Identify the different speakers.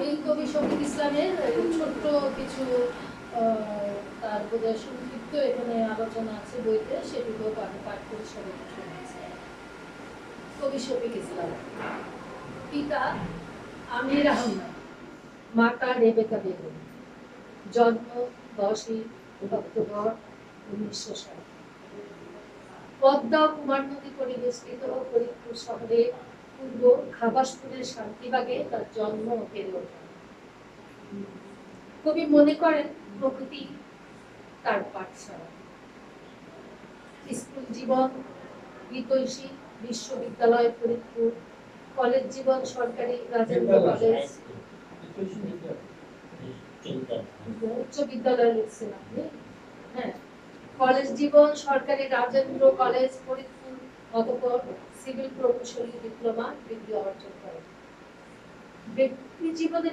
Speaker 1: আমি কবি শফিক ইসলামের ছোট্ট কিছু তার বোধহয় সংক্ষিপ্ত এখানে আলোচনা আছে বইতে, সেটুকু আমি পাঠ করে সবাইকে শোনাচ্ছি। কবি শফিক ইসলাম। পিতা আমির আহমদ, মাতা রেবেকা বেগম। জন্ম 10ই অক্টোবর 1960। পদ্মা কুমার নদী পরিবেষ্টিত ফরিদপুর শহরে পূর্ব খাবাসপুরের শান্তিবাগে তার জন্ম বেড়ে ওঠে। কবি মনে করেন প্রকৃতি তার পাঠশালা। স্কুল জীবন গীতৈষী বিশ্ববিদ্যালয় ফরিদপুর, কলেজ জীবন সরকারি রাজেন্দ্র কলেজ, উচ্চ বিদ্যালয় লিখছেন আপনি, হ্যাঁ, কলেজ জীবন সরকারি রাজেন্দ্র কলেজ ফরিদপুর, অতঃপর সিভিল প্রকৌশলী ডিপ্লোমা ডিগ্রি অর্জন করেন। ব্যক্তি জীবনে